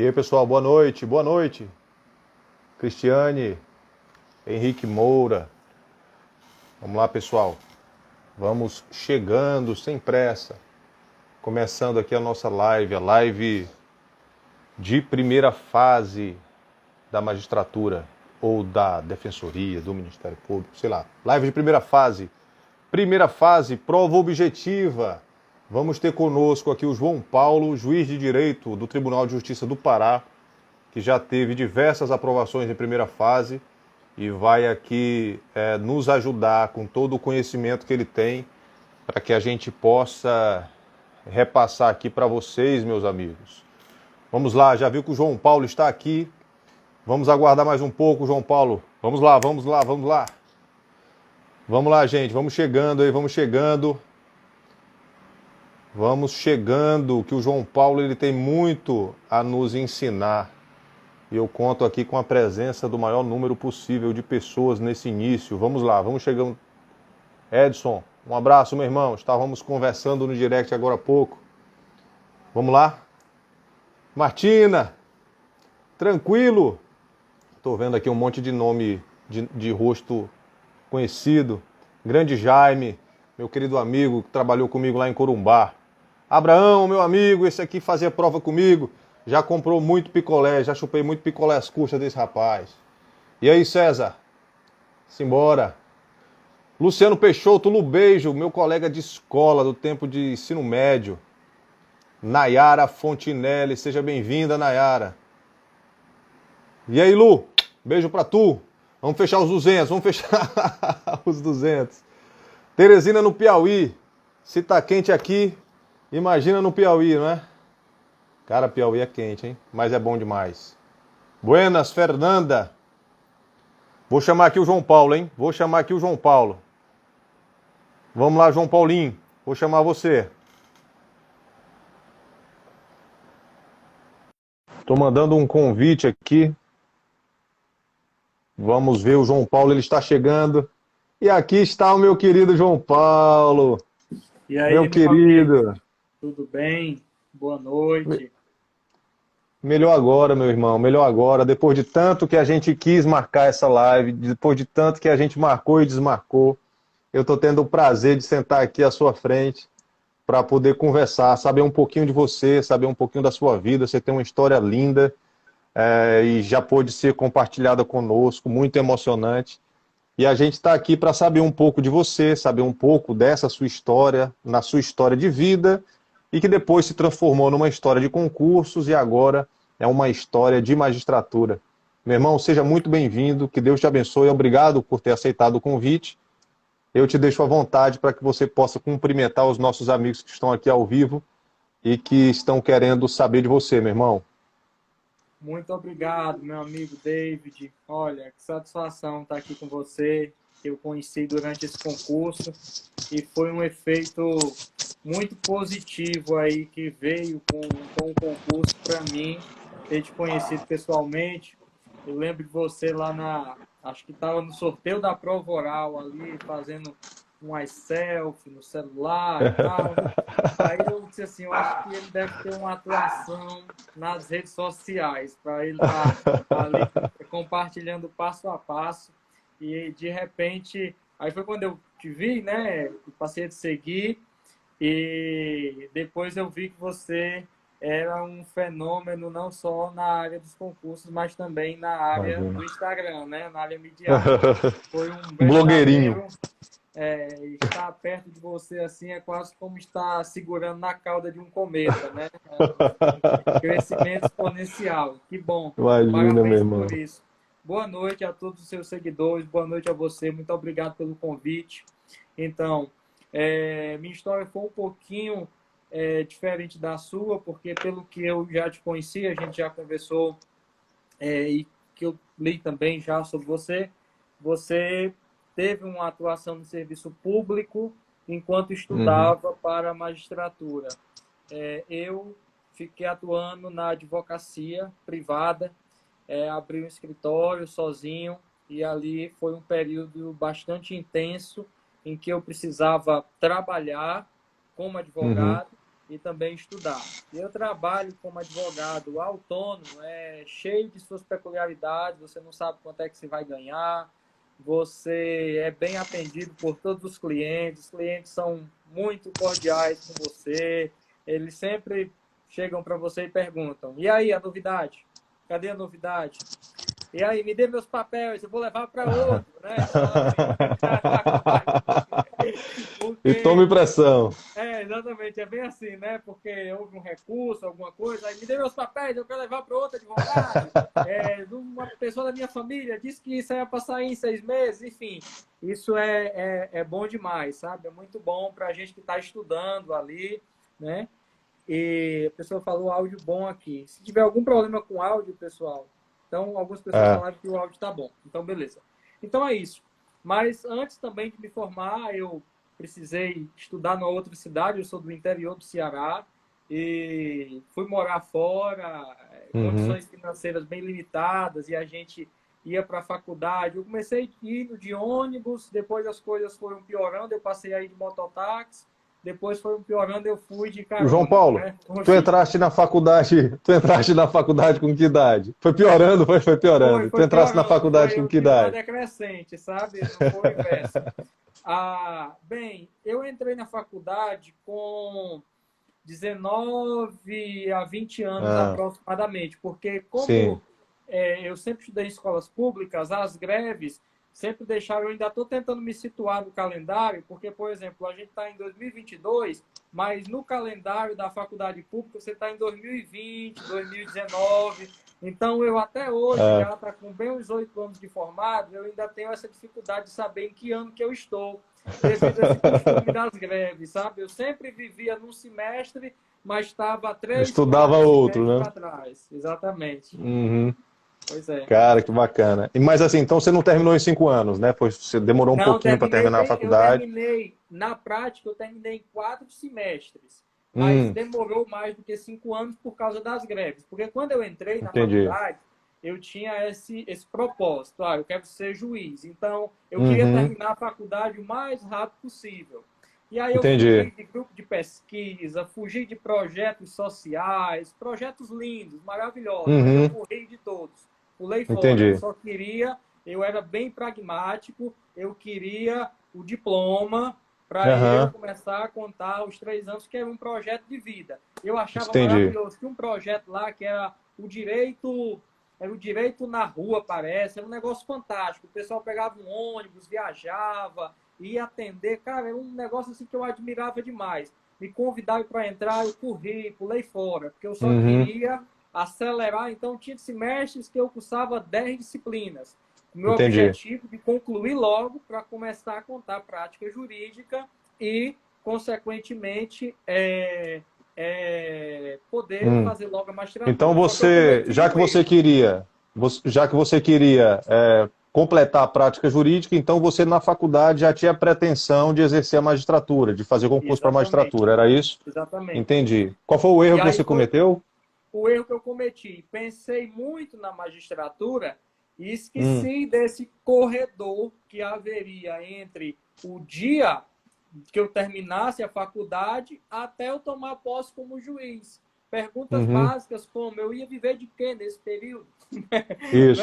E aí, pessoal, boa noite, boa noite. Cristiane, Henrique Moura. Vamos lá, pessoal. Vamos chegando sem pressa. Começando aqui a nossa live, a live de primeira fase da magistratura ou da defensoria, do Ministério Público, sei lá. Live de primeira fase. Primeira fase, prova objetiva. Vamos ter conosco aqui o João Paulo, juiz de direito do Tribunal de Justiça do Pará, que já teve diversas aprovações em primeira fase e vai aqui nos ajudar com todo o conhecimento que ele tem para que a gente possa repassar aqui para vocês, meus amigos. Vamos lá, já viu que o João Paulo está aqui. Vamos aguardar mais um pouco, João Paulo. Vamos lá, vamos lá, vamos lá. Vamos lá, gente, vamos chegando aí, vamos chegando. Vamos chegando, que o João Paulo ele tem muito a nos ensinar. E eu conto aqui com a presença do maior número possível de pessoas nesse início. Vamos lá, vamos chegando. Edson, um abraço, meu irmão. Estávamos conversando no direct agora há pouco. Vamos lá? Martina, tranquilo? Estou vendo aqui um monte de nome de rosto conhecido. Grande Jaime, meu querido amigo que trabalhou comigo lá em Corumbá. Abraão, meu amigo, esse aqui fazia prova comigo. Já comprou muito picolé, já chupei muito picolé às custas desse rapaz. E aí, César? Simbora. Luciano Peixoto, Lubeijo, meu colega de escola do tempo de ensino médio. Nayara Fontinelli, seja bem-vinda, Nayara. E aí, Lu? Beijo pra tu. Vamos fechar os 200, vamos fechar os 200. Teresina no Piauí. Se tá quente aqui, imagina no Piauí, não é? Cara, Piauí é quente, hein? Mas é bom demais. Buenas, Fernanda. Vou chamar aqui o João Paulo, hein? Vou chamar aqui o João Paulo. Vamos lá, João Paulinho. Vou chamar você. Tô mandando um convite aqui. Vamos ver o João Paulo, ele está chegando. E aqui está o meu querido João Paulo. E aí, Meu meu querido. amigo, tudo bem? Boa noite. Melhor agora, meu irmão, melhor agora. Depois de tanto que a gente quis marcar essa live, depois de tanto que a gente marcou e desmarcou, eu estou tendo o prazer de sentar aqui à sua frente para poder conversar, saber um pouquinho de você, saber um pouquinho da sua vida. Você tem uma história linda e já pôde ser compartilhada conosco, muito emocionante. E a gente está aqui para saber um pouco de você, saber um pouco dessa sua história, na sua história de vida, e que depois se transformou numa história de concursos e agora é uma história de magistratura. Meu irmão, seja muito bem-vindo, que Deus te abençoe, obrigado por ter aceitado o convite. Eu te deixo à vontade para que você possa cumprimentar os nossos amigos que estão aqui ao vivo e que estão querendo saber de você, meu irmão. Muito obrigado, meu amigo David. Olha, que satisfação estar aqui com você, que eu conheci durante esse concurso e foi um efeito muito positivo aí que veio com o concurso para mim, ter te conhecido pessoalmente. Eu lembro de você lá acho que estava no sorteio da prova oral ali, fazendo umas selfie no celular e tal. Aí eu disse assim, eu acho que ele deve ter uma atuação nas redes sociais, para ele estar ali compartilhando passo a passo. E de repente, aí foi quando eu te vi, né? Passei a te seguir e depois eu vi que você era um fenômeno não só na área dos concursos, mas também na área Imagina. do Instagram, né? Na área midiática. Foi um Blogueirinho. verdadeiro estar perto de você assim é quase como estar segurando na cauda de um cometa, né? Um crescimento exponencial. Que bom. Imagina, meu Parabéns irmão. por isso. Boa noite a todos os seus seguidores, boa noite a você, muito obrigado pelo convite. Então, minha história foi um pouquinho diferente da sua, porque pelo que eu já te conheci, a gente já conversou e que eu li também já sobre você, você teve uma atuação no serviço público enquanto estudava para a magistratura. Eu fiquei atuando na advocacia privada, abri um escritório sozinho e ali foi um período bastante intenso em que eu precisava trabalhar como advogado e também estudar. Eu trabalho como advogado autônomo, cheio de suas peculiaridades, você não sabe quanto é que você vai ganhar, você é bem atendido por todos os clientes são muito cordiais com você, eles sempre chegam para você e perguntam, e aí, a novidade? Cadê a novidade? E aí, me dê meus papéis, eu vou levar para outro, né? E tome Porque pressão. exatamente, é bem assim, né? Porque houve um recurso, alguma coisa, aí me dê meus papéis, eu quero levar para outro advogado. Uma pessoa da minha família disse que isso ia passar em 6 meses, enfim. Isso é bom demais, sabe? É muito bom para a gente que está estudando ali, né? E a pessoa falou áudio bom aqui. Se tiver algum problema com áudio, pessoal, então algumas pessoas É. falaram que o áudio está bom. Então, beleza. Então é isso. Mas antes também de me formar, eu precisei estudar numa outra cidade. Eu sou do interior do Ceará e fui morar fora, Uhum. condições financeiras bem limitadas, e a gente ia para a faculdade. Eu comecei indo de ônibus, depois as coisas foram piorando, eu passei aí de mototáxi, depois foram piorando, eu fui de João carona, Paulo, né? tu Oxi. entraste na faculdade, tu entraste na faculdade com que idade? Foi piorando, foi piorando. Tu Foi entraste na piorando, faculdade com eu que tive uma idade? decrescente, sabe? Não foi o inverso. Bem, eu entrei na faculdade com 19 a 20 anos Ah, aproximadamente, porque sim, como eu sempre estudei em escolas públicas, as greves sempre deixaram, eu ainda estou tentando me situar no calendário, porque, por exemplo, a gente está em 2022, mas no calendário da faculdade pública você está em 2020, 2019, então eu até hoje, ah, já está com bem uns 8 anos de formado, eu ainda tenho essa dificuldade de saber em que ano que eu estou, devido a esse costume das greves, sabe? Eu sempre vivia num semestre, mas estava 3, estudava 4 outro, semestres né? para trás. Exatamente. Uhum. Pois é. Cara, que bacana. Mas assim, então você não terminou em 5 anos, né? Você demorou um Não, pouquinho para terminar a eu faculdade. terminei, na prática, eu terminei em 4 semestres, mas Hum, demorou mais do que 5 anos por causa das greves. Porque quando eu entrei na entendi. faculdade, eu tinha esse propósito, eu quero ser juiz. Então, eu queria Uhum, terminar a faculdade o mais rápido possível. E aí eu fugi entendi. de grupo de pesquisa, fugi de projetos sociais, projetos lindos, maravilhosos, mas eu Uhum, corri de todos, pulei fora. entendi. Eu era bem pragmático, eu queria o diploma para eu Aham, começar a contar os 3 anos, que era um projeto de vida. Eu achava entendi. maravilhoso. Tinha um projeto lá que era o direito na rua, parece, era um negócio fantástico. O pessoal pegava um ônibus, viajava, ia atender. Cara, era um negócio assim que eu admirava demais. Me convidaram para entrar, eu corri, pulei fora, porque eu só Uhum, queria acelerar. Então, tinha semestres que eu cursava 10 disciplinas. O meu entendi. objetivo de concluir logo para começar a contar a prática jurídica e, consequentemente, poder Hum. fazer logo a Então magistratura. Só que eu você, cometi um erro. já que você queria completar a prática jurídica, então você na faculdade já tinha a pretensão de exercer a magistratura, de fazer concurso para Exatamente, magistratura, era isso? exatamente. Entendi. Qual foi o erro E que aí você foi cometeu? o erro que eu cometi. Pensei muito na magistratura e Hum, esqueci desse corredor que haveria entre o dia que eu terminasse a faculdade até eu tomar posse como juiz. Perguntas uhum, básicas como eu ia viver de quê nesse período? isso.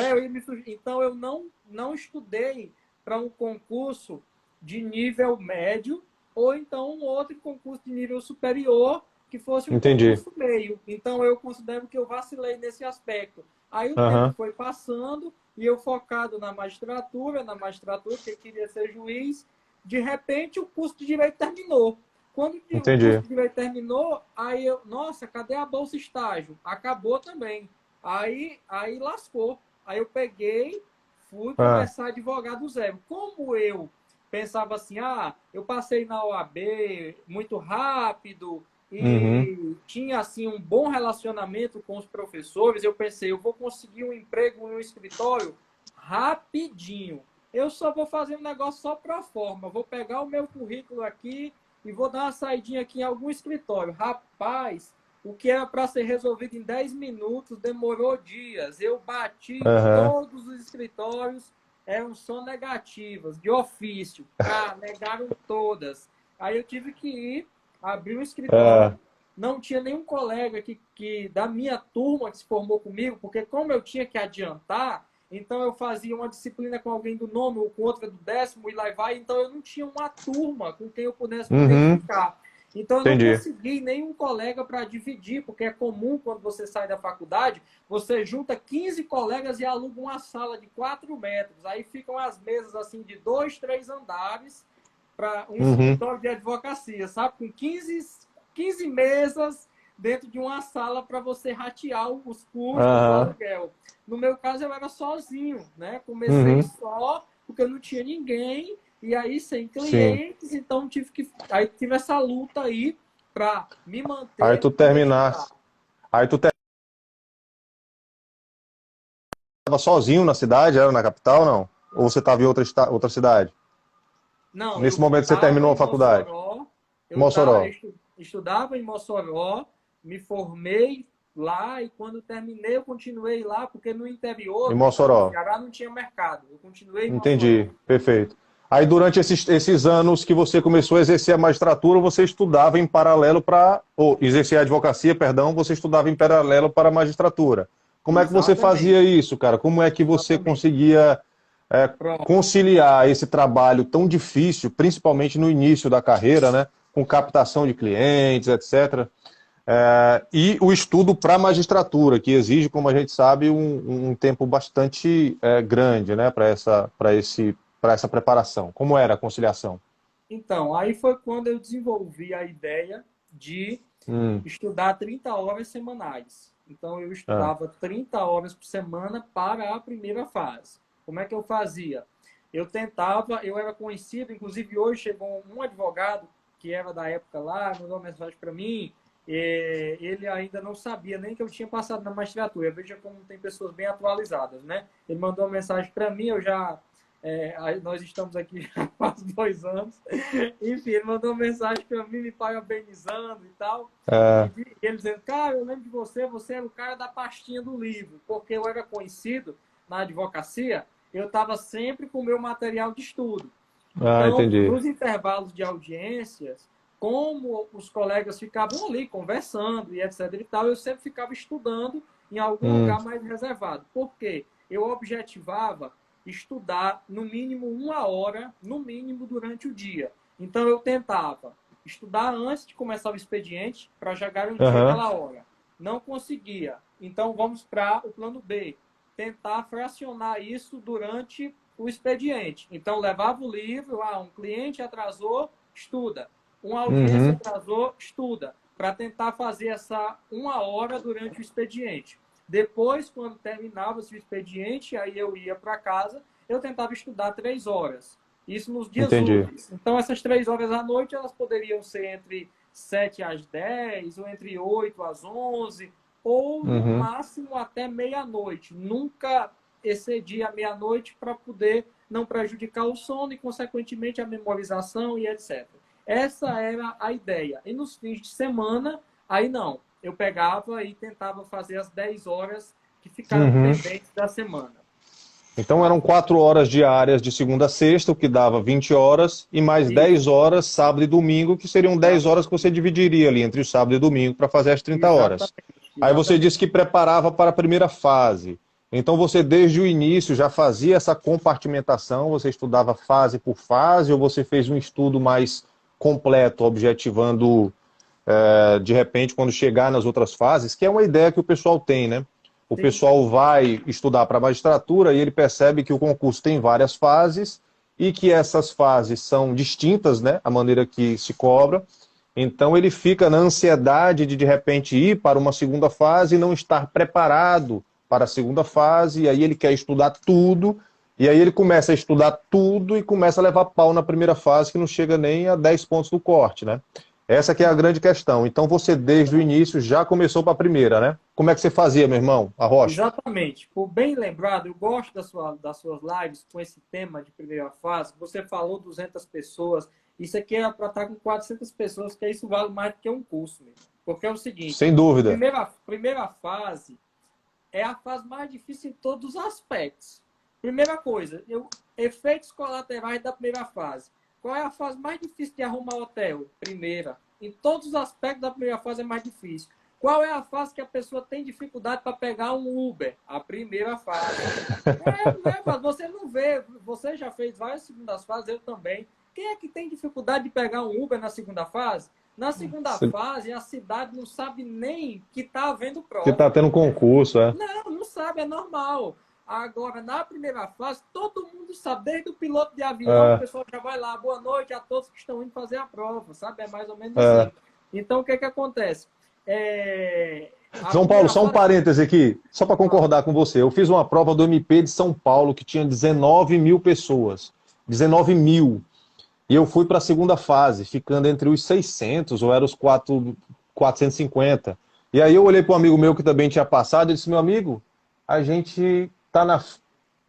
Então eu não estudei para um concurso de nível médio ou então um outro concurso de nível superior que fosse um Entendi. concurso meio. Então eu considero que eu vacilei nesse aspecto. Aí o tempo Aham, foi passando e eu focado na magistratura, porque queria ser juiz. De repente o curso de direito terminou. Quando o curso entendi. de direito terminou, aí eu, nossa, cadê a bolsa estágio? Acabou também. Aí lascou. Aí eu peguei, fui Ah, começar a advogar do zero. Como eu pensava assim, eu passei na OAB muito rápido uhum, e tinha assim um bom relacionamento com os professores, eu pensei, eu vou conseguir um emprego em um escritório rapidinho. Eu só vou fazer um negócio só para forma. Vou pegar o meu currículo aqui e vou dar uma saidinha aqui em algum escritório. Rapaz, o que era para ser resolvido em 10 minutos demorou dias. Eu bati aham. todos os escritórios, eram só negativas, de ofício. Negaram todas. Aí eu tive que ir abrir um Ah, escritório não tinha nenhum colega da minha turma que se formou comigo, porque como eu tinha que adiantar, então eu fazia uma disciplina com alguém do nono ou com outra do décimo e lá vai, então eu não tinha uma turma com quem eu pudesse me Uhum. identificar. Então eu não Entendi. consegui nenhum colega para dividir, porque é comum quando você sai da faculdade, você junta 15 colegas e aluga uma sala de 4 metros. Aí ficam as mesas assim de 2, 3 andares para um Uhum. escritório de advocacia, sabe? Com 15 mesas dentro de uma sala para você ratear os custos do Aham. aluguel. No meu caso, eu era sozinho, né? Comecei Uhum. só, porque eu não tinha ninguém, e aí sem Sim. clientes, então aí tive essa luta aí para me Aí manter tu e estudar. terminasse. Aí tu estava sozinho na cidade, era na capital, não? Ou você estava em outra cidade? Não, Nesse eu momento você estava terminou a em faculdade? Mossoró, Mossoró. estudava em Mossoró, me formei lá e quando terminei eu continuei lá, porque no Em interior do estado do Mossoró. Ceará não tinha mercado. Eu continuei em Mossoró. Entendi. Perfeito. Aí durante esses anos que você começou a exercer a magistratura, você estudava em paralelo para, ou exercer a advocacia, perdão, você estudava em paralelo para a magistratura. Como é que você fazia Exatamente, isso, cara? Como é que você exatamente. conseguia Pronto. conciliar esse trabalho tão difícil, principalmente no início da carreira, né, com captação de clientes, etc., e o estudo para a magistratura, que exige, como a gente sabe, um tempo bastante grande, né, para essa preparação. Como era a conciliação? Então, aí foi quando eu desenvolvi a ideia de Hum, estudar 30 horas semanais. Então, eu ah, estudava 30 horas por semana para a primeira fase. Como é que eu fazia? Eu era conhecido, inclusive hoje chegou um advogado que era da época lá, mandou uma mensagem para mim, ele ainda não sabia nem que eu tinha passado na magistratura. Veja como tem pessoas bem atualizadas, né? Ele mandou uma mensagem para mim, nós estamos aqui há quase 2 anos. Enfim, ele mandou uma mensagem para mim, me parabenizando e tal. é, E ele dizendo, cara, eu lembro de você era o cara da pastinha do livro, porque eu era conhecido na advocacia, eu estava sempre com o meu material de estudo. Então, entendi. nos intervalos de audiências, como os colegas ficavam ali conversando e etc e tal, eu sempre ficava estudando em algum Hum, lugar mais reservado. Por quê? Eu objetivava estudar no mínimo 1 hora, no mínimo durante o dia. Então, eu tentava estudar antes de começar o expediente para já garantir aham, aquela hora. Não conseguia. Então, vamos para o plano B. Tentar fracionar isso durante o expediente. Então, levava o livro, um cliente atrasou, estuda. Uma audiência uhum, atrasou, estuda. Para tentar fazer essa 1 hora durante o expediente. Depois, quando terminava o expediente, aí eu ia para casa, eu tentava estudar 3 horas. Isso nos dias entendi. úteis. Então, essas 3 horas à noite, elas poderiam ser entre 7 às 10, ou entre 8 às 11, ou no Uhum, máximo até meia-noite. Nunca excedia a meia-noite para poder não prejudicar o sono e, consequentemente, a memorização e etc. Essa era a ideia. E nos fins de semana, aí não. Eu pegava e tentava fazer as 10 horas que ficaram uhum. pendentes da semana. Então Tá? eram 4 horas diárias de segunda a sexta, o que dava 20 horas, e mais Isso, 10 horas sábado e domingo, que seriam 10 horas que exatamente. você dividiria ali entre o sábado e o domingo para fazer as 30 horas. Exatamente, Aí você exatamente. disse que preparava para a primeira fase. Então você desde o início já fazia essa compartimentação, você estudava fase por fase, ou você fez um estudo mais completo, objetivando de repente, quando chegar nas outras fases, que é uma ideia que o pessoal tem, né? O Sim, pessoal vai estudar para a magistratura e ele percebe que o concurso tem várias fases e que essas fases são distintas, né? A maneira que se cobra. Então ele fica na ansiedade de repente ir para uma segunda fase e não estar preparado para a segunda fase, e aí ele quer estudar tudo, e aí ele começa a estudar tudo e começa a levar pau na primeira fase, que não chega nem a 10 pontos do corte, né? Essa que é a grande questão. Então você, desde o exatamente. início, já começou para a primeira, né? Como é que você fazia, meu irmão? A rocha? Exatamente. Por bem lembrado, eu gosto das suas lives com esse tema de primeira fase. Você falou 200 pessoas. Isso aqui é para estar com 400 pessoas, que isso vale mais do que um curso mesmo. Porque é o seguinte, Sem dúvida. primeira fase é a fase mais difícil em todos os aspectos. Primeira coisa, efeitos colaterais da primeira fase. Qual é a fase mais difícil de arrumar hotel? Primeira. Em todos os aspectos da primeira fase é mais difícil. Qual é a fase que a pessoa tem dificuldade para pegar um Uber? A primeira fase. Mas você não vê. Você já fez várias segundas fases, eu também. Quem é que tem dificuldade de pegar um Uber na segunda fase? Na segunda fase, a cidade não sabe nem que está havendo Que tá prova. tendo concurso, é. Não sabe, é normal. Agora, na primeira fase, todo mundo sabe, desde o piloto de avião, o É, pessoal já vai lá, boa noite a todos que estão indo fazer a prova, sabe? É mais ou menos é. assim. Então, o que acontece? A São Paulo, primeira só um fase... parêntese aqui, só para Fala. concordar com você. Eu fiz uma prova do MP de São Paulo que tinha 19 mil pessoas. 19 mil. E eu fui para a segunda fase, ficando entre os 600, ou era os 450. E aí eu olhei para um amigo meu que também tinha passado e disse, meu amigo, a gente tá na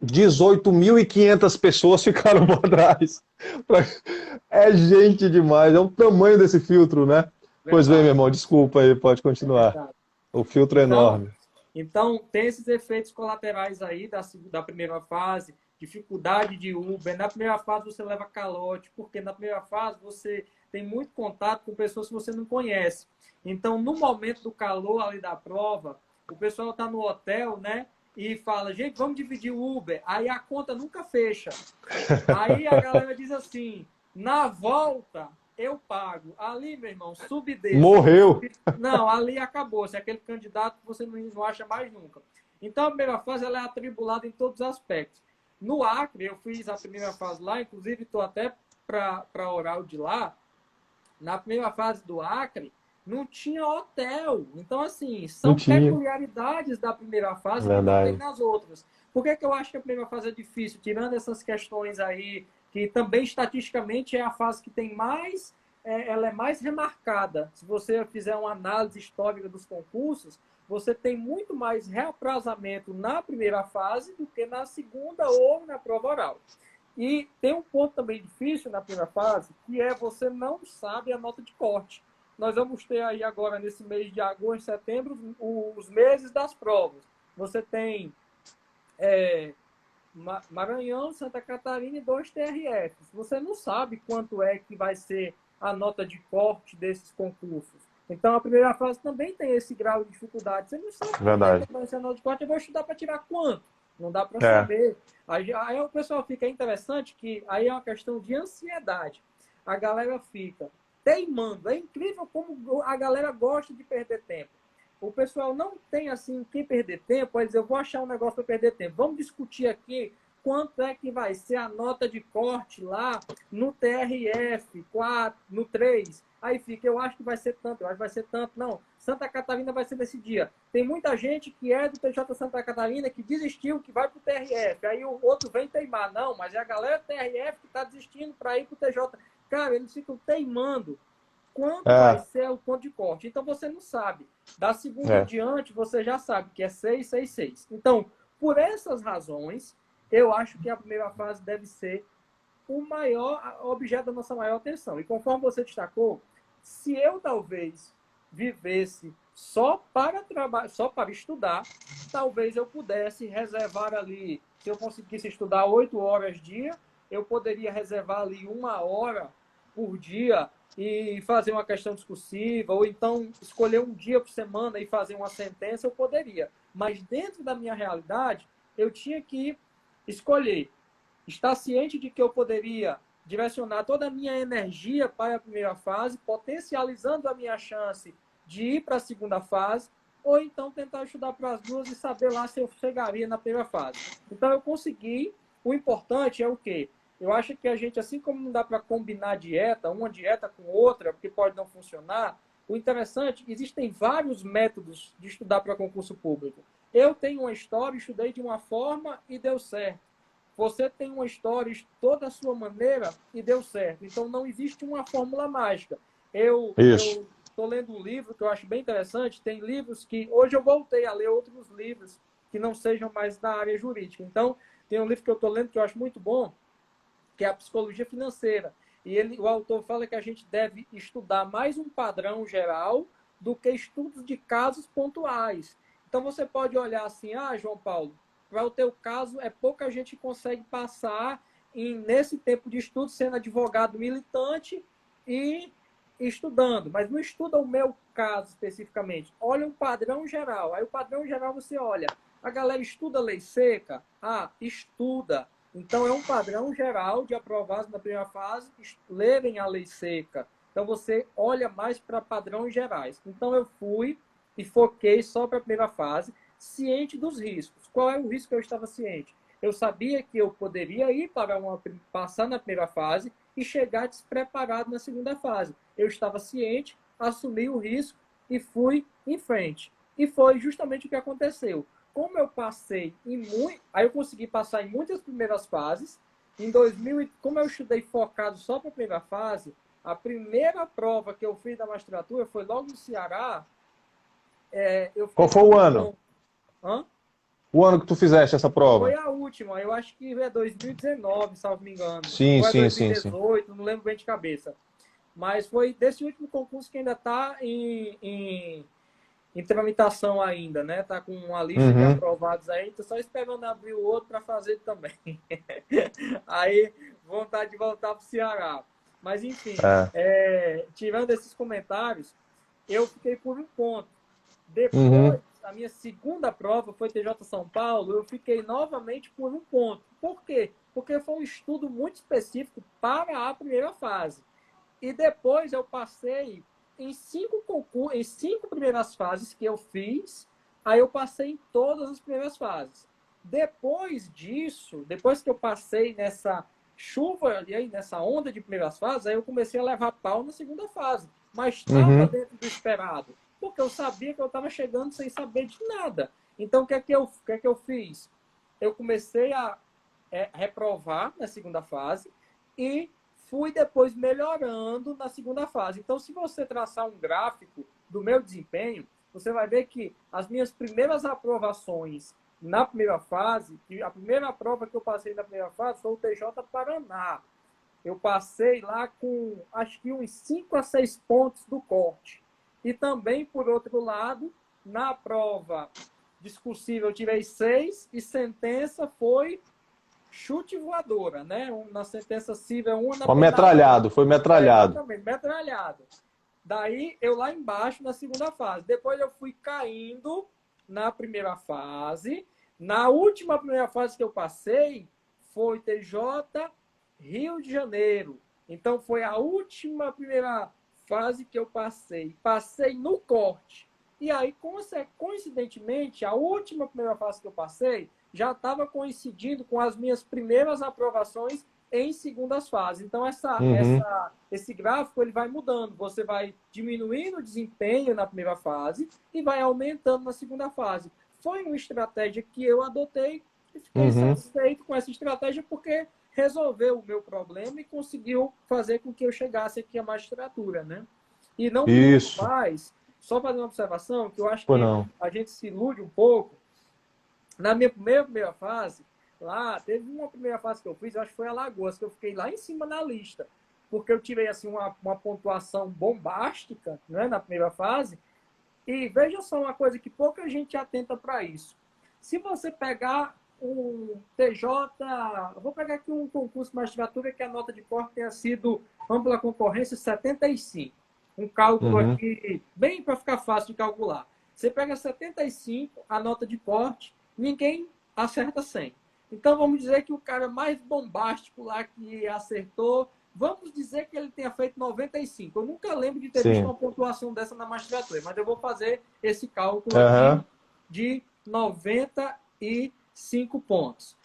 18.500 pessoas ficaram para trás. É gente demais, é o tamanho desse filtro, né? Pois bem, meu Verdade, irmão, desculpa aí, pode é continuar. verdade. O filtro é Então, enorme. então, tem esses efeitos colaterais aí da primeira fase, dificuldade de Uber. Na primeira fase você leva calote, porque na primeira fase você tem muito contato com pessoas que você não conhece. Então, no momento do calor ali da prova, o pessoal está no hotel, né? E fala, gente, vamos dividir o Uber. Aí a conta nunca fecha. Aí a galera diz assim, na volta eu pago. Ali, meu irmão, sub e desce, Morreu. não, ali acabou. Se aquele candidato você não acha mais nunca. Então a primeira fase ela é atribulada em todos os aspectos. No Acre, eu fiz a primeira fase lá, inclusive estou até para orar de lá. Na primeira fase do Acre, não tinha hotel. Então, assim, Não são tinha. peculiaridades da primeira fase que não tem Verdade. nas outras. Por que eu acho que a primeira fase é difícil? Tirando essas questões aí, que também estatisticamente é a fase que tem mais, ela é mais remarcada. Se você fizer uma análise histórica dos concursos, você tem muito mais reaprazamento na primeira fase do que na segunda ou na prova oral. E tem um ponto também difícil na primeira fase, que é você não sabe a nota de corte. Nós vamos ter aí agora, nesse mês de agosto, setembro, os meses das provas. Você tem Maranhão, Santa Catarina e 2 TRFs. Você não sabe quanto é que vai ser a nota de corte desses concursos. Então, a primeira fase também tem esse grau de dificuldade. Você não sabe quanto é Verdade. que vai ser a nota de corte. Eu vou estudar para tirar quanto? Não dá para É. saber. Aí o pessoal fica interessante que aí é uma questão de ansiedade. A galera fica teimando. É incrível como a galera gosta de perder tempo. O pessoal não tem assim que perder tempo, vai dizer, eu vou achar um negócio para perder tempo. Vamos discutir aqui quanto é que vai ser a nota de corte lá no TRF 4, no 3. Aí fica, eu acho que vai ser tanto, eu acho que vai ser tanto. Não, Santa Catarina vai ser nesse dia. Tem muita gente que é do TJ Santa Catarina que desistiu, que vai para o TRF. Aí o outro vem teimar. Não, mas é a galera do TRF que está desistindo para ir para o TJ. Cara, eles ficam teimando quanto vai É. ser o ponto de corte. Então você não sabe. Da segunda em É. diante, você já sabe que é 666. Então, por essas razões, eu acho que a primeira fase deve ser o maior objeto da nossa maior atenção. E conforme você destacou, se eu talvez vivesse só para estudar, talvez eu pudesse reservar ali, se eu conseguisse estudar 8 horas dia, eu poderia reservar ali 1 hora por dia e fazer uma questão discursiva, ou então escolher um dia por semana e fazer uma sentença, eu poderia. Mas dentro da minha realidade, eu tinha que escolher estar ciente de que eu poderia direcionar toda a minha energia para a primeira fase, potencializando a minha chance de ir para a segunda fase, ou então tentar estudar para as duas e saber lá se eu chegaria na primeira fase. Então eu consegui. O importante é o quê? Eu acho que a gente, assim como não dá para combinar dieta, uma dieta com outra, porque pode não funcionar, o interessante, existem vários métodos de estudar para concurso público. Eu tenho uma história, estudei de uma forma e deu certo. Você tem uma história, toda a sua maneira e deu certo. Então, não existe uma fórmula mágica. Eu Isso. estou lendo um livro que eu acho bem interessante. Tem livros que... Hoje eu voltei a ler outros livros que não sejam mais da área jurídica. Então, tem um livro que eu estou lendo que eu acho muito bom, que é a Psicologia Financeira. E o autor fala que a gente deve estudar mais um padrão geral do que estudos de casos pontuais. Então, você pode olhar assim, João Paulo, para o teu caso, é pouca gente que consegue passar nesse tempo de estudo sendo advogado militante e estudando, mas não estuda o meu caso especificamente. Olha um padrão geral. Aí o padrão geral você olha. A galera estuda lei seca? Ah, estuda. Então é um padrão geral de aprovados na primeira fase lerem a lei seca. Então você olha mais para padrões gerais. Então eu fui e foquei só para a primeira fase, ciente dos riscos. Qual é o risco que eu estava ciente? Eu sabia que eu poderia ir passar na primeira fase e chegar despreparado na segunda fase. Eu estava ciente, assumi o risco e fui em frente. E foi justamente o que aconteceu. Como eu passei aí eu consegui passar em muitas primeiras fases. Em 2000, como eu estudei focado só para a primeira fase, a primeira prova que eu fiz da magistratura foi logo no Ceará. Qual foi o ano? Hã? O ano que tu fizeste essa Foi prova? a última, eu acho que é 2019, salvo me engano. Sim, Ou é sim, sim, sim. 2018, não lembro bem de cabeça. Mas foi desse último concurso que ainda está em tramitação ainda, né? Está com uma lista de Uhum. aprovados aí, estou só esperando abrir o outro para fazer também. Aí, vontade de voltar para o Ceará. Mas, enfim, É. tirando esses comentários, eu fiquei por um ponto. Depois, Uhum. a minha segunda prova foi TJ São Paulo, eu fiquei novamente por um ponto. Por quê? Porque foi um estudo muito específico para a primeira fase. E depois eu passei em 5 primeiras fases que eu fiz, aí eu passei em todas as primeiras fases. Depois disso, depois que eu passei nessa chuva, nessa onda de primeiras fases, aí eu comecei a levar pau na segunda fase. Mas estava Uhum. dentro do esperado, porque eu sabia que eu estava chegando sem saber de nada. Então, o que é que eu fiz? Eu comecei a reprovar na segunda fase e fui depois melhorando na segunda fase. Então, se você traçar um gráfico do meu desempenho, você vai ver que as minhas primeiras aprovações na primeira fase, que a primeira prova que eu passei na primeira fase foi o TJ Paraná. Eu passei lá com, acho que uns 5 a 6 pontos do corte. E também, por outro lado, na prova discursiva eu tirei 6 e sentença foi chute voadora, né? Na sentença civil, uma na Ó, penal. metralhado, foi metralhado. Exatamente, metralhado. Daí, eu lá embaixo na segunda fase. Depois eu fui caindo na primeira fase. Na última primeira fase que eu passei, foi TJ Rio de Janeiro. Então, foi a última primeira fase que eu passei. Passei no corte. E aí, coincidentemente, a última primeira fase que eu passei já estava coincidindo com as minhas primeiras aprovações em segundas fases. Então, Uhum. esse gráfico ele vai mudando. Você vai diminuindo o desempenho na primeira fase e vai aumentando na segunda fase. Foi uma estratégia que eu adotei e fiquei Uhum. satisfeito com essa estratégia porque resolveu o meu problema e conseguiu fazer com que eu chegasse aqui à magistratura, né? E não me iludo Isso. mais, só fazer uma observação, que eu acho Pô, que não. a gente se ilude um pouco. Na minha primeira fase, lá, teve uma primeira fase que eu fiz, eu acho que foi Alagoas, que eu fiquei lá em cima na lista, porque eu tirei assim, uma pontuação bombástica, né, na primeira fase. E veja só uma coisa que pouca gente atenta para isso. Se você pegar um TJ, eu vou pegar aqui um concurso de magistratura que a nota de corte tenha sido ampla concorrência 75. Um cálculo Uhum. aqui, bem para ficar fácil de calcular. Você pega 75, a nota de corte, ninguém acerta 100. Então vamos dizer que o cara mais bombástico lá que acertou, vamos dizer que ele tenha feito 95. Eu nunca lembro de ter visto Sim. uma pontuação dessa na magistratura, mas eu vou fazer esse cálculo aqui Aham. de 95 pontos.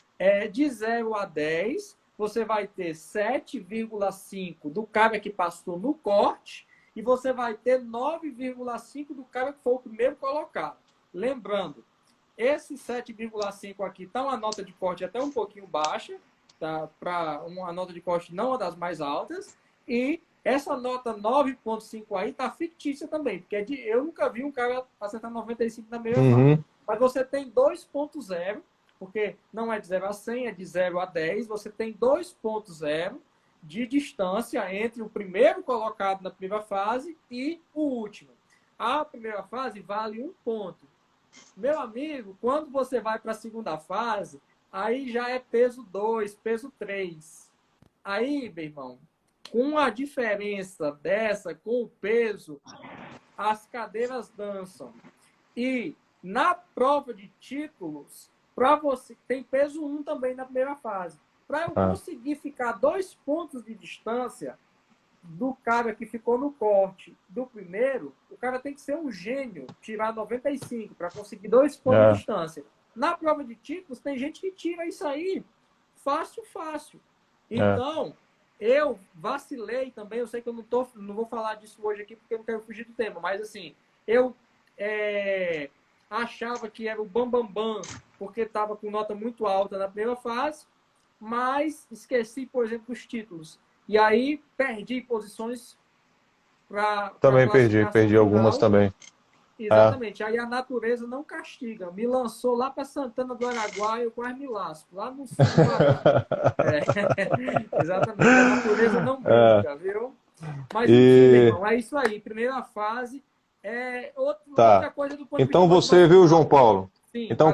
De 0 a 10, você vai ter 7,5 do cara que passou no corte e você vai ter 9,5 do cara que foi o primeiro colocado. Lembrando, esse 7,5 aqui está uma nota de corte até um pouquinho baixa, tá? Para uma nota de corte não uma das mais altas, e essa nota 9,5 aí está fictícia também, porque eu nunca vi um cara acertar 95 na primeira fase. Uhum. Mas você tem 2,0, porque não é de 0 a 100, é de 0 a 10, você tem 2,0 de distância entre o primeiro colocado na primeira fase e o último. A primeira fase vale 1 ponto. Meu amigo, quando você vai para a segunda fase, aí já é peso 2, peso 3. Aí, meu irmão, com a diferença dessa, com o peso, as cadeiras dançam. E na prova de títulos, para você, tem peso 1 também na primeira fase. Para eu conseguir ficar 2 pontos de distância do cara que ficou no corte do primeiro, o cara tem que ser um gênio, tirar 95 para conseguir 2 pontos de distância. Na prova de títulos, tem gente que tira isso aí fácil, fácil. Então, eu vacilei também, eu sei que eu não vou falar disso hoje aqui porque eu não quero fugir do tema, mas assim, eu achava que era o bambambam porque estava com nota muito alta na primeira fase, mas esqueci, por exemplo, os títulos. E aí perdi posições para Também perdi algumas também. Exatamente. Aí a natureza não castiga. Me lançou lá para Santana do Araguaia, eu quase me lasco. Lá no sul do Pará. Exatamente. A natureza não brinca, viu? Mas enfim, meu irmão, é isso aí. Primeira fase. Outra coisa do ponto de vista então você viu, João Paulo? Sim. Então,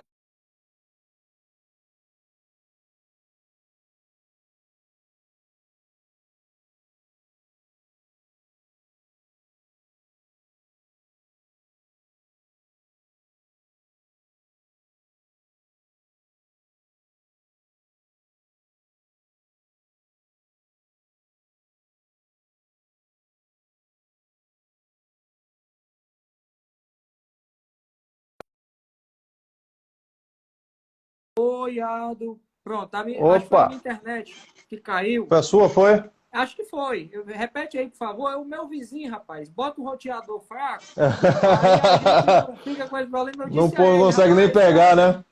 Pronto, acho que foi a minha internet que caiu. Foi a sua, foi? Acho que foi. Repete aí, por favor. É o meu vizinho, rapaz. Bota o roteador fraco. Aí a gente não fica com esse problema. Eu disse não consegue nem pegar, né?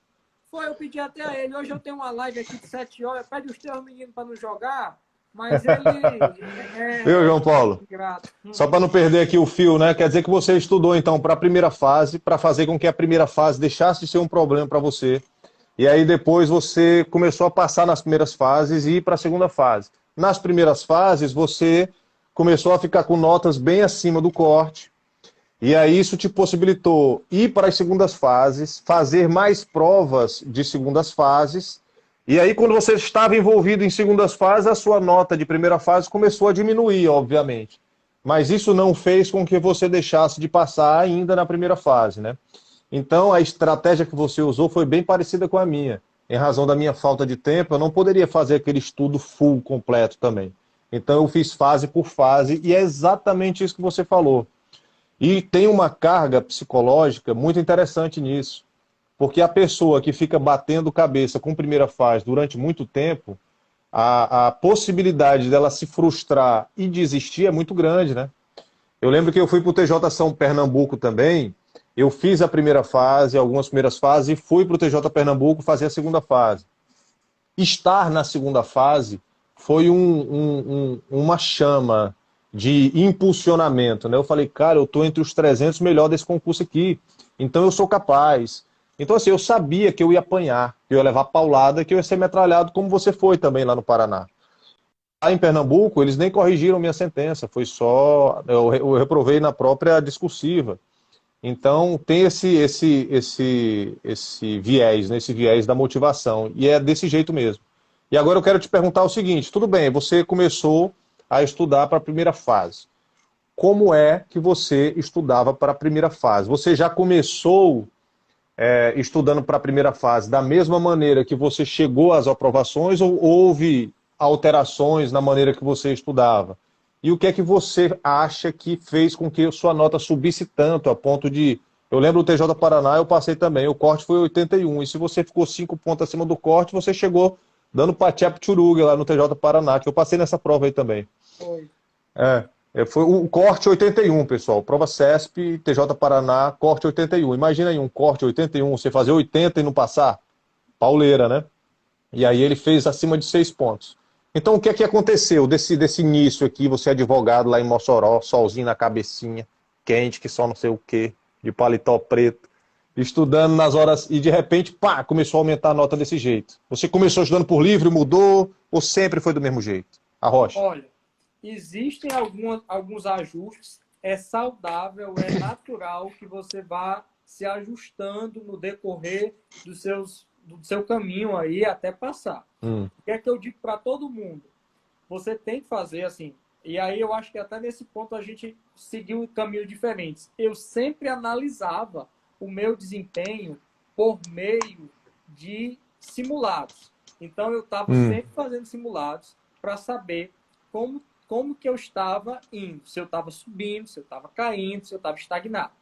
Foi, eu pedi até a ele. Hoje eu tenho uma live aqui de 7 horas. Pede os teus meninos para não jogar. Mas ele Viu, João Paulo? Grato. Só para não perder aqui o fio, né? Quer dizer que você estudou, então, para a primeira fase, para fazer com que a primeira fase deixasse de ser um problema para você. E aí depois você começou a passar nas primeiras fases e ir para a segunda fase. Nas primeiras fases, você começou a ficar com notas bem acima do corte. E aí isso te possibilitou ir para as segundas fases, fazer mais provas de segundas fases. E aí, quando você estava envolvido em segundas fases, a sua nota de primeira fase começou a diminuir, obviamente. Mas isso não fez com que você deixasse de passar ainda na primeira fase, né? Então, a estratégia que você usou foi bem parecida com a minha. Em razão da minha falta de tempo, eu não poderia fazer aquele estudo full, completo também. Então, eu fiz fase por fase, e é exatamente isso que você falou. E tem uma carga psicológica muito interessante nisso. Porque a pessoa que fica batendo cabeça com primeira fase durante muito tempo, a possibilidade dela se frustrar e desistir é muito grande, né? Eu lembro que eu fui para o TJ São Pernambuco também, eu fiz a primeira fase, algumas primeiras fases, e fui para o TJ Pernambuco fazer a segunda fase. Estar na segunda fase foi uma chama de impulsionamento, né? Eu falei, cara, eu estou entre os 300 melhores desse concurso aqui, então eu sou capaz. Então, assim, eu sabia que eu ia apanhar, que eu ia levar paulada, que eu ia ser metralhado, como você foi também lá no Paraná. Lá em Pernambuco, eles nem corrigiram minha sentença, foi só... Eu reprovei na própria discursiva. Então, tem esse viés, né, esse viés da motivação, e é desse jeito mesmo. E agora eu quero te perguntar o seguinte, tudo bem, você começou a estudar para a primeira fase. Como é que você estudava para a primeira fase? Você já começou estudando para a primeira fase da mesma maneira que você chegou às aprovações ou houve alterações na maneira que você estudava? E o que é que você acha que fez com que a sua nota subisse tanto, a ponto de... Eu lembro do TJ Paraná, eu passei também, o corte foi 81, e se você ficou 5 pontos acima do corte, você chegou dando patiap churuga lá no TJ Paraná, que eu passei nessa prova aí também. Foi. Foi o corte 81, pessoal. Prova CESP, TJ Paraná, corte 81. Imagina aí um corte 81, você fazer 80 e não passar? Pauleira, né? E aí ele fez acima de 6 pontos. Então o que é que aconteceu desse início aqui, você é advogado lá em Mossoró, solzinho na cabecinha, quente, que só não sei o quê, de paletó preto, estudando nas horas, e de repente, pá, começou a aumentar a nota desse jeito. Você começou estudando por livre, mudou, ou sempre foi do mesmo jeito? A Rocha. Olha, existem alguns ajustes, é saudável, é natural que você vá se ajustando no decorrer do seu caminho aí até passar. O que é que eu digo para todo mundo? Você tem que fazer assim, E aí eu acho que até nesse ponto a gente seguiu caminhos diferentes. Eu sempre analisava o meu desempenho por meio de simulados. Então eu estava sempre fazendo simulados para saber como que eu estava indo, se eu estava subindo, se eu estava caindo, se eu estava estagnado.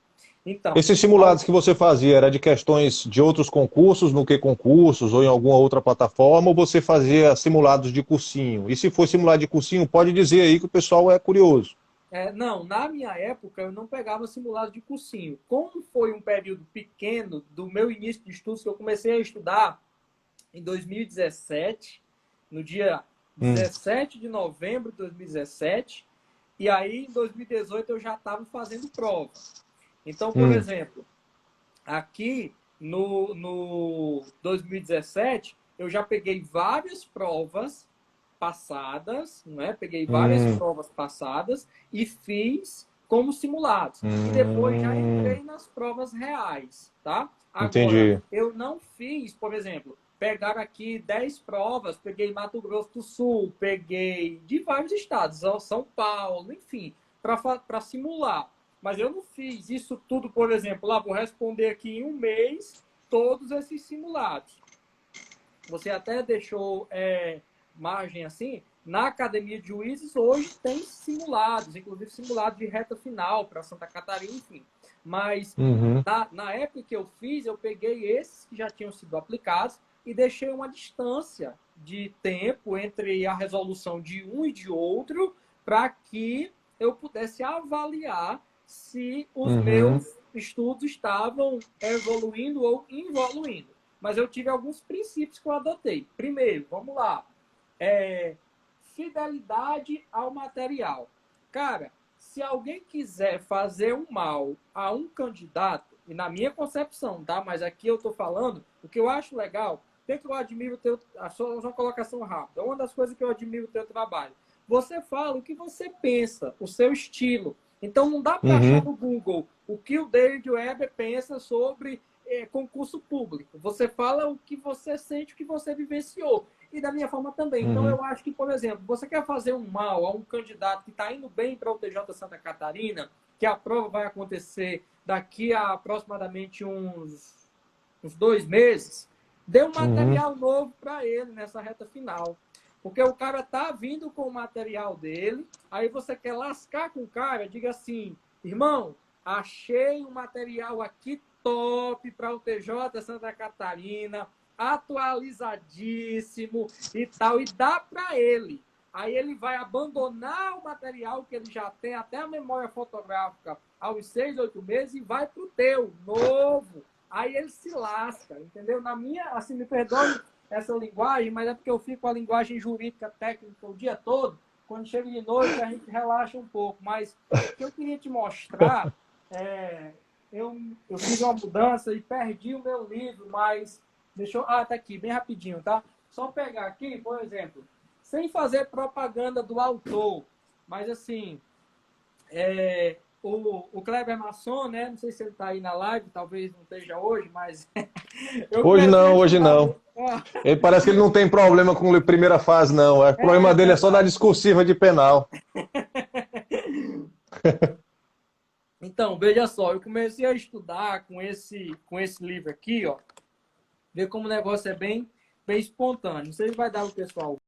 Então, Esses simulados que você fazia era de questões de outros concursos, no que concursos, ou em alguma outra plataforma, ou você fazia simulados de cursinho? E se for simulado de cursinho, pode dizer aí que o pessoal é curioso. não, na minha época eu não pegava simulado de cursinho. Como foi um período pequeno do meu início de estudos, que eu comecei a estudar em 2017, no dia 17 de novembro de 2017, e aí em 2018 eu já estava fazendo prova. Então, por exemplo, aqui no 2017, eu já peguei várias provas passadas, né? Peguei várias provas passadas e fiz como simulados. E depois já entrei nas provas reais, tá? Agora, Entendi. eu não fiz, por exemplo, pegar aqui 10 provas, peguei Mato Grosso do Sul, peguei de vários estados, São Paulo, enfim, para simular. Mas eu não fiz isso tudo, por exemplo, vou responder aqui em um mês todos esses simulados. Você até deixou margem assim. Na Academia de Juízes hoje tem simulados, inclusive simulados de reta final para Santa Catarina, enfim. Mas na época que eu fiz, eu peguei esses que já tinham sido aplicados e deixei uma distância de tempo entre a resolução de um e de outro para que eu pudesse avaliar se os meus estudos estavam evoluindo ou involuindo. Mas eu tive alguns princípios que eu adotei. Primeiro, vamos lá. Fidelidade ao material. Cara, se alguém quiser fazer um mal a um candidato, e na minha concepção, tá? Mas aqui eu tô falando, o que eu acho legal, tem que eu admiro a sua colocação rápida. Uma das coisas que eu admiro o teu trabalho. Você fala o que você pensa, o seu estilo. Então não dá para achar no Google o que o David Weber pensa sobre concurso público. Você fala o que você sente, o que você vivenciou. E da minha forma também. Então eu acho que, por exemplo, você quer fazer um mal a um candidato que está indo bem para o TJ Santa Catarina, que a prova vai acontecer daqui a aproximadamente uns 2 meses, dê um material novo para ele nessa reta final. Porque o cara tá vindo com o material dele, aí você quer lascar com o cara, diga assim, irmão, achei um material aqui top para o TJ Santa Catarina, atualizadíssimo e tal, e dá para ele. Aí ele vai abandonar o material que ele já tem, até a memória fotográfica, aos 6, 8 meses, e vai para o teu, novo. Aí ele se lasca, entendeu? Na minha, assim, me perdoe essa linguagem, mas é porque eu fico com a linguagem jurídica técnica o dia todo. Quando chega de noite, a gente relaxa um pouco. Mas o que eu queria te mostrar, eu fiz uma mudança e perdi o meu livro, mas deixa eu... tá aqui, bem rapidinho, tá? Só pegar aqui, por exemplo, sem fazer propaganda do autor, mas assim, o Kleber Masson, né? Não sei se ele está aí na live, talvez não esteja hoje, mas hoje não. Ele parece que ele não tem problema com primeira fase, não. O problema dele é só na discursiva de penal. Então, veja só, eu comecei a estudar com esse livro aqui, ó. Ver como o negócio é bem espontâneo. Não sei se vai dar o pessoal